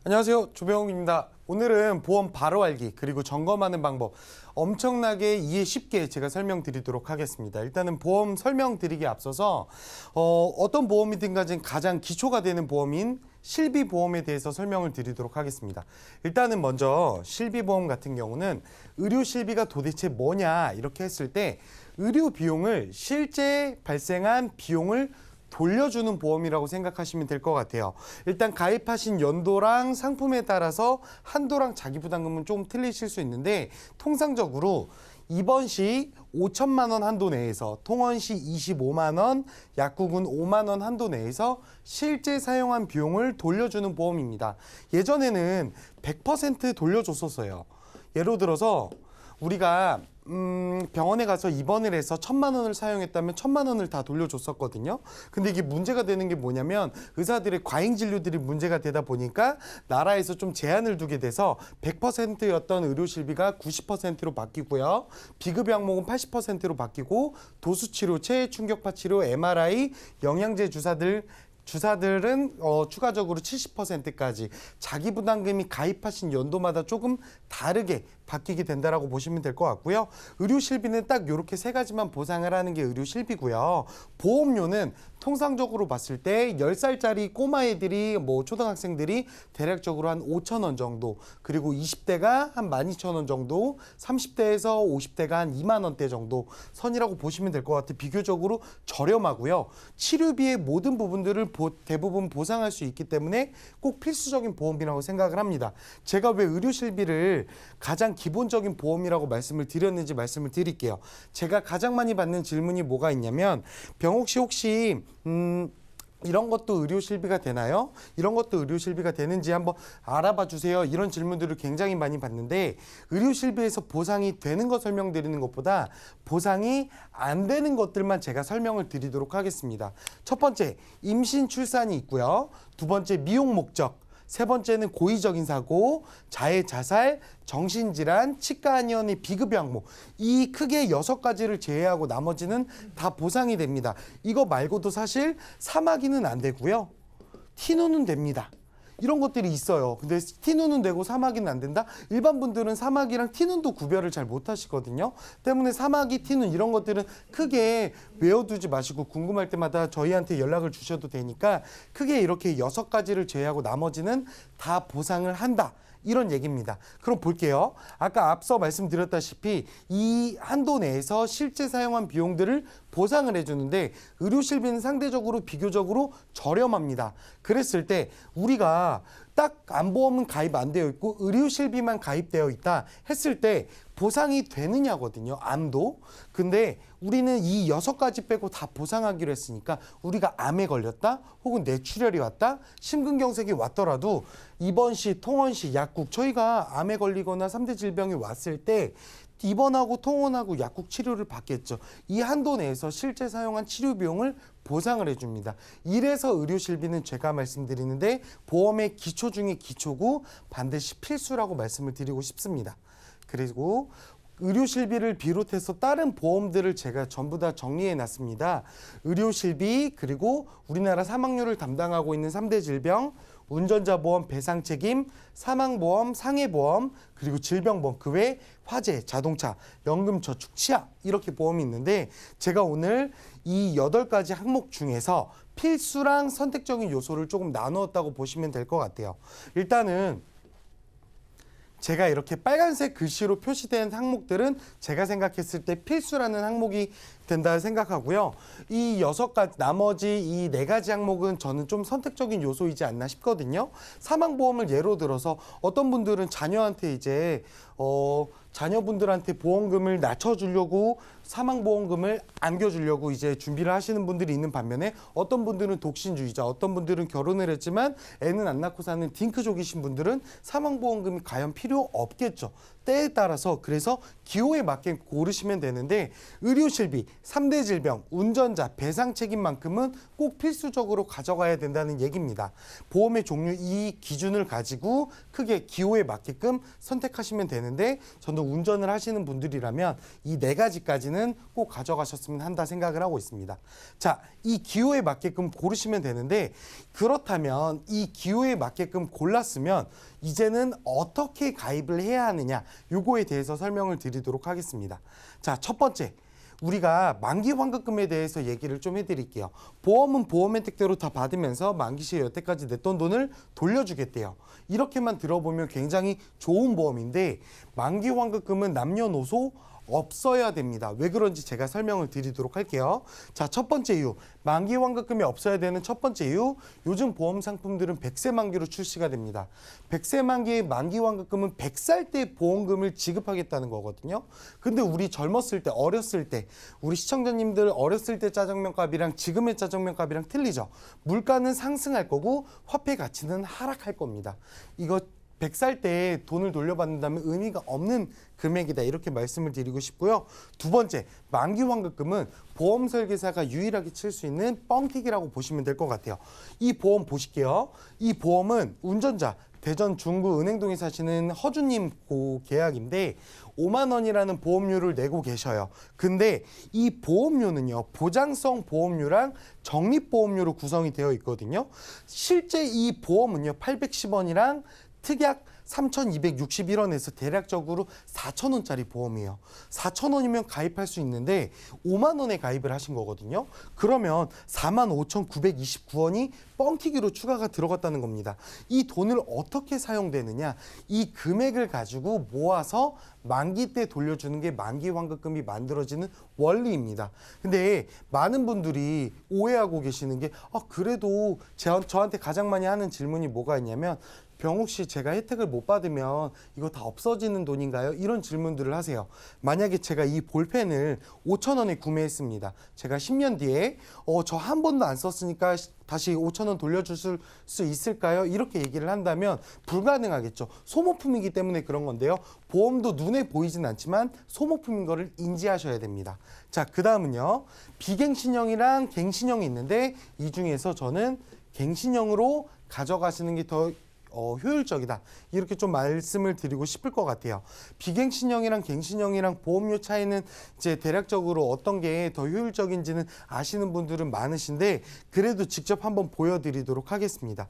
안녕하세요. 조병욱입니다. 오늘은 보험 바로 알기 그리고 점검하는 방법 엄청나게 이해 쉽게 제가 설명드리도록 하겠습니다. 일단은 보험 설명드리기에 앞서서 어떤 보험이든 간에 가장 기초가 되는 보험인 실비보험에 대해서 설명을 드리도록 하겠습니다. 일단은 먼저 실비보험 같은 경우는 의료실비가 도대체 뭐냐 이렇게 했을 때 의료 비용을 실제 발생한 비용을 돌려주는 보험이라고 생각하시면 될 것 같아요. 일단 가입하신 연도랑 상품에 따라서 한도랑 자기부담금은 좀 틀리실 수 있는데 통상적으로 입원 시 5천만 원 한도 내에서 통원 시 25만 원, 약국은 5만 원 한도 내에서 실제 사용한 비용을 돌려주는 보험입니다. 예전에는 100% 돌려줬었어요. 예를 들어서 우리가 병원에 가서 입원을 해서 1,000만 원을 사용했다면 1,000만 원을 다 돌려줬었거든요. 근데 이게 문제가 되는 게 뭐냐면 의사들의 과잉 진료들이 문제가 되다 보니까 나라에서 좀 제한을 두게 돼서 100%였던 의료실비가 90%로 바뀌고요. 비급 항목은 80%로 바뀌고 도수치료, 체해충격파 치료, MRI, 영양제 주사들은 추가적으로 70%까지 자기 부담금이 가입하신 연도마다 조금 다르게 바뀌게 된다라고 보시면 될 것 같고요. 의료실비는 딱 이렇게 세 가지만 보상을 하는 게 의료실비고요. 보험료는 통상적으로 봤을 때 10살짜리 꼬마애들이 초등학생들이 대략적으로 한 5천 원 정도, 그리고 20대가 한 12,000원 정도, 30대에서 50대가 한 2만 원대 정도 선이라고 보시면 될 것 같아요. 비교적으로 저렴하고요. 치료비의 모든 부분들을 대부분 보상할 수 있기 때문에 꼭 필수적인 보험이라고 생각을 합니다. 제가 왜 의료실비를 가장 기본적인 보험이라고 말씀을 드렸는지 말씀을 드릴게요. 제가 가장 많이 받는 질문이 뭐가 있냐면 병욱 씨 혹시 이런 것도 의료실비가 되나요? 이런 것도 의료실비가 되는지 한번 알아봐 주세요. 이런 질문들을 굉장히 많이 받는데 의료실비에서 보상이 되는 거 설명드리는 것보다 보상이 안 되는 것들만 제가 설명을 드리도록 하겠습니다. 첫 번째, 임신 출산이 있고요. 두 번째, 미용 목적. 세 번째는 고의적인 사고, 자해, 자살, 정신질환, 치과한의원의 비급 항목. 이 크게 6가지를 제외하고 나머지는 다 보상이 됩니다. 이거 말고도 사실 사마귀는 안 되고요. 티누는 됩니다. 이런 것들이 있어요. 근데 티누는 되고 사마귀는 안 된다? 일반 분들은 사마귀랑 티눈도 구별을 잘 못하시거든요. 때문에 사마귀, 티눈 이런 것들은 크게 외워두지 마시고 궁금할 때마다 저희한테 연락을 주셔도 되니까 크게 이렇게 6가지를 제외하고 나머지는 다 보상을 한다. 이런 얘기입니다. 그럼 볼게요. 아까 앞서 말씀드렸다시피 이 한도 내에서 실제 사용한 비용들을 보상을 해주는데 의료실비는 상대적으로 비교적으로 저렴합니다. 그랬을 때 우리가 딱 암보험은 가입 안 되어 있고 의료실비만 가입되어 있다 했을 때 보상이 되느냐거든요. 암도. 근데 우리는 이 6가지 빼고 다 보상하기로 했으니까 우리가 암에 걸렸다 혹은 뇌출혈이 왔다 심근경색이 왔더라도 입원 시, 통원 시, 약국 저희가 암에 걸리거나 3대 질병이 왔을 때 입원하고 통원하고 약국 치료를 받겠죠. 이 한도 내에서 실제 사용한 치료 비용을 보상을 해줍니다. 이래서 의료실비는 제가 말씀드리는데 보험의 기초 중에 기초고 반드시 필수라고 말씀을 드리고 싶습니다. 그리고 의료실비를 비롯해서 다른 보험들을 제가 전부 다 정리해 놨습니다. 의료실비 그리고 우리나라 사망률을 담당하고 있는 3대 질병, 운전자보험 배상책임, 사망보험, 상해보험, 그리고 질병보험, 그 외에 화재, 자동차, 연금저축, 치아 이렇게 보험이 있는데 제가 오늘 이 8가지 항목 중에서 필수랑 선택적인 요소를 조금 나누었다고 보시면 될 것 같아요. 일단은 제가 이렇게 빨간색 글씨로 표시된 항목들은 제가 생각했을 때 필수라는 항목이 된다 생각하고요. 이 6가지, 나머지 이 4가지 항목은 저는 좀 선택적인 요소이지 않나 싶거든요. 사망보험을 예로 들어서 어떤 분들은 자녀한테 이제 자녀분들한테 보험금을 낮춰주려고 사망보험금을 안겨주려고 이제 준비를 하시는 분들이 있는 반면에 어떤 분들은 독신주의자, 어떤 분들은 결혼을 했지만 애는 안 낳고 사는 딩크족이신 분들은 사망보험금이 과연 필요 없겠죠. 때에 따라서 그래서 기호에 맞게 고르시면 되는데 의료실비, 3대 질병, 운전자, 배상 책임만큼은 꼭 필수적으로 가져가야 된다는 얘기입니다. 보험의 종류 이 기준을 가지고 크게 기호에 맞게끔 선택하시면 되는데 저는 운전을 하시는 분들이라면 이 4가지까지는 꼭 가져가셨으면 한다 생각을 하고 있습니다. 자, 이 기호에 맞게끔 고르시면 되는데 그렇다면 이 기호에 맞게끔 골랐으면 이제는 어떻게 가입을 해야 하느냐 요거에 대해서 설명을 드리도록 하겠습니다. 자, 첫 번째 우리가 만기 환급금에 대해서 얘기를 좀 해드릴게요. 보험은 보험 혜택대로 다 받으면서 만기 시에 여태까지 냈던 돈을 돌려주겠대요. 이렇게만 들어보면 굉장히 좋은 보험인데 만기 환급금은 남녀노소 없어야 됩니다. 왜 그런지 제가 설명을 드리도록 할게요. 자, 첫 번째 이유. 만기 환급금이 없어야 되는 첫 번째 이유. 요즘 보험 상품들은 100세 만기로 출시가 됩니다. 100세 만기의 만기 환급금은 100살 때 보험금을 지급하겠다는 거거든요. 근데 우리 젊었을 때, 어렸을 때, 우리 시청자님들 어렸을 때 짜장면 값이랑 지금의 짜장면 값이랑 틀리죠. 물가는 상승할 거고 화폐 가치는 하락할 겁니다. 이거 100살 때 돈을 돌려받는다면 의미가 없는 금액이다 이렇게 말씀을 드리고 싶고요. 두 번째, 만기 환급금은 보험 설계사가 유일하게 칠 수 있는 뻥튀기라고 보시면 될 것 같아요. 이 보험 보실게요. 이 보험은 운전자, 대전 중구 은행동에 사시는 허주님 고 계약인데 5만 원이라는 보험료를 내고 계셔요. 근데 이 보험료는요, 보장성 보험료랑 적립보험료로 구성이 되어 있거든요. 실제 이 보험은요, 810원이랑 특약 3,261원에서 대략적으로 4,000원짜리 보험이에요. 4,000원이면 가입할 수 있는데 5만 원에 가입을 하신 거거든요. 그러면 45,929원이 뻥튀기로 추가가 들어갔다는 겁니다. 이 돈을 어떻게 사용되느냐? 이 금액을 가지고 모아서 만기 때 돌려주는 게 만기 환급금이 만들어지는 원리입니다. 근데 많은 분들이 오해하고 계시는 게 그래도 저한테 가장 많이 하는 질문이 뭐가 있냐면 병욱 씨, 제가 혜택을 못 받으면 이거 다 없어지는 돈인가요? 이런 질문들을 하세요. 만약에 제가 이 볼펜을 5,000원에 구매했습니다. 제가 10년 뒤에 저 한 번도 안 썼으니까 다시 5,000원 돌려줄 수 있을까요? 이렇게 얘기를 한다면 불가능하겠죠. 소모품이기 때문에 그런 건데요. 보험도 눈에 보이진 않지만 소모품인 거를 인지하셔야 됩니다. 자, 그 다음은요. 비갱신형이랑 갱신형이 있는데 이 중에서 저는 갱신형으로 가져가시는 게더 효율적이다. 이렇게 좀 말씀을 드리고 싶을 것 같아요. 비갱신형이랑 갱신형이랑 보험료 차이는 이제 대략적으로 어떤 게 더 효율적인지는 아시는 분들은 많으신데 그래도 직접 한번 보여드리도록 하겠습니다.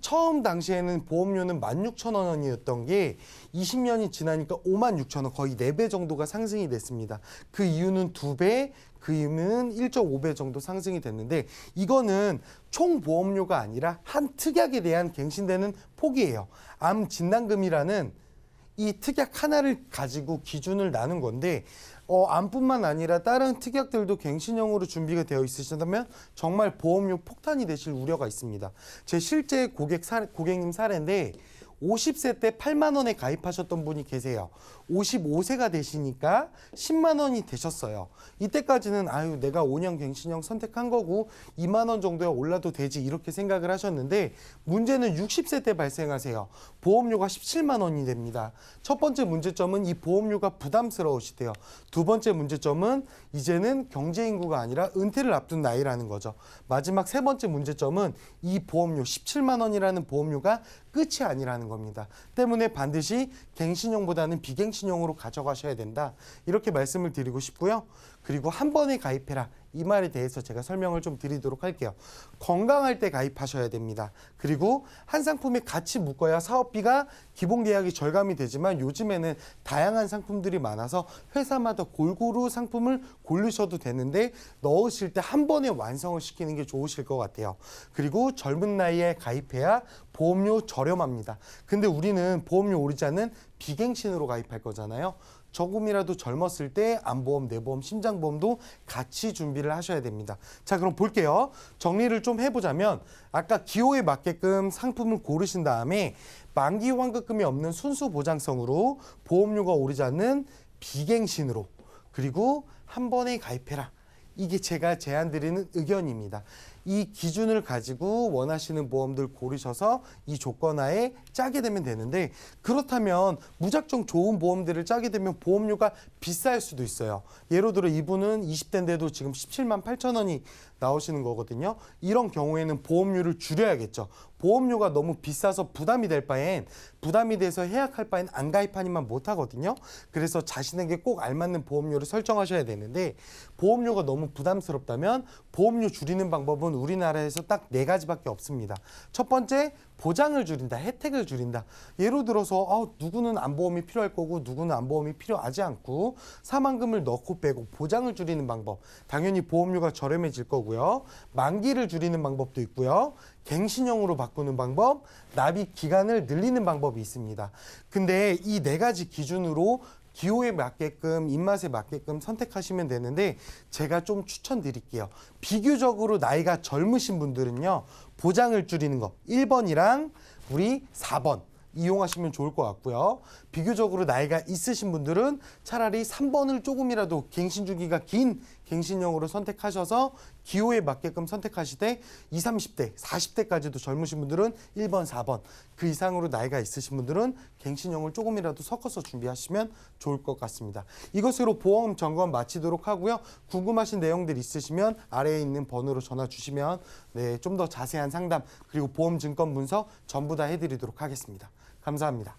처음 당시에는 보험료는 16,000원이었던 게 20년이 지나니까 56,000원, 거의 4배 정도가 상승이 됐습니다. 그 이유는 2배, 그 이유는 1.5배 정도 상승이 됐는데 이거는 총 보험료가 아니라 한 특약에 대한 갱신되는 폭이에요. 암 진단금이라는 이 특약 하나를 가지고 기준을 나눈 건데 암뿐만 아니라 다른 특약들도 갱신형으로 준비가 되어 있으시다면 정말 보험료 폭탄이 되실 우려가 있습니다. 제 실제 고객님 사례인데 50세 때 8만 원에 가입하셨던 분이 계세요. 55세가 되시니까 10만 원이 되셨어요. 이때까지는 내가 5년 갱신형 선택한 거고 2만 원 정도에 올라도 되지 이렇게 생각을 하셨는데 문제는 60세 때 발생하세요. 보험료가 17만 원이 됩니다. 첫 번째 문제점은 이 보험료가 부담스러우시대요. 두 번째 문제점은 이제는 경제인구가 아니라 은퇴를 앞둔 나이라는 거죠. 마지막 세 번째 문제점은 이 보험료 17만 원이라는 보험료가 끝이 아니라는 겁니다. 때문에 반드시 갱신형보다는 비갱신형으로 가져가셔야 된다. 이렇게 말씀을 드리고 싶고요. 그리고 한 번에 가입해라. 이 말에 대해서 제가 설명을 좀 드리도록 할게요. 건강할 때 가입하셔야 됩니다. 그리고 한 상품에 같이 묶어야 사업비가 기본 계약이 절감이 되지만 요즘에는 다양한 상품들이 많아서 회사마다 골고루 상품을 고르셔도 되는데 넣으실 때 한 번에 완성을 시키는 게 좋으실 것 같아요. 그리고 젊은 나이에 가입해야 보험료 저렴합니다. 근데 우리는 보험료 오르지 않는 비갱신으로 가입할 거잖아요. 조금이라도 젊었을 때 암보험, 내보험, 심장보험도 같이 준비를 하셔야 됩니다. 자, 그럼 볼게요. 정리를 좀 해보자면 아까 기호에 맞게끔 상품을 고르신 다음에 만기 환급금이 없는 순수 보장성으로 보험료가 오르지 않는 비갱신으로 그리고 한 번에 가입해라. 이게 제가 제안드리는 의견입니다. 이 기준을 가지고 원하시는 보험들 고르셔서 이 조건하에 짜게 되면 되는데, 그렇다면 무작정 좋은 보험들을 짜게 되면 보험료가 비쌀 수도 있어요. 예를 들어 이분은 20대인데도 지금 17만 8천 원이 나오시는 거거든요. 이런 경우에는 보험료를 줄여야겠죠. 보험료가 너무 비싸서 부담이 될 바엔, 부담이 돼서 해약할 바엔 안 가입하니만 못하거든요. 그래서 자신에게 꼭 알맞는 보험료를 설정하셔야 되는데, 보험료가 너무 부담스럽다면 보험료 줄이는 방법은 우리나라에서 딱 4가지밖에 없습니다. 첫 번째, 보장을 줄인다, 혜택을 줄인다. 예를 들어서 누구는 안보험이 필요할 거고 누구는 안보험이 필요하지 않고 사망금을 넣고 빼고 보장을 줄이는 방법, 당연히 보험료가 저렴해질 거고요. 만기를 줄이는 방법도 있고요. 갱신형으로 바꾸는 방법, 납입 기간을 늘리는 방법이 있습니다. 근데 이 4가지 기준으로 기호에 맞게끔, 입맛에 맞게끔 선택하시면 되는데, 제가 좀 추천드릴게요. 비교적으로 나이가 젊으신 분들은요, 보장을 줄이는 거 1번이랑 우리 4번 이용하시면 좋을 것 같고요. 비교적으로 나이가 있으신 분들은 차라리 3번을 조금이라도 갱신 주기가 긴 갱신형으로 선택하셔서 기호에 맞게끔 선택하시되, 20, 30대, 40대까지도 젊으신 분들은 1번, 4번, 그 이상으로 나이가 있으신 분들은 갱신형을 조금이라도 섞어서 준비하시면 좋을 것 같습니다. 이것으로 보험 점검 마치도록 하고요. 궁금하신 내용들 있으시면 아래에 있는 번호로 전화 주시면 좀 더 자세한 상담, 그리고 보험 증권 문서 전부 다 해드리도록 하겠습니다. 감사합니다.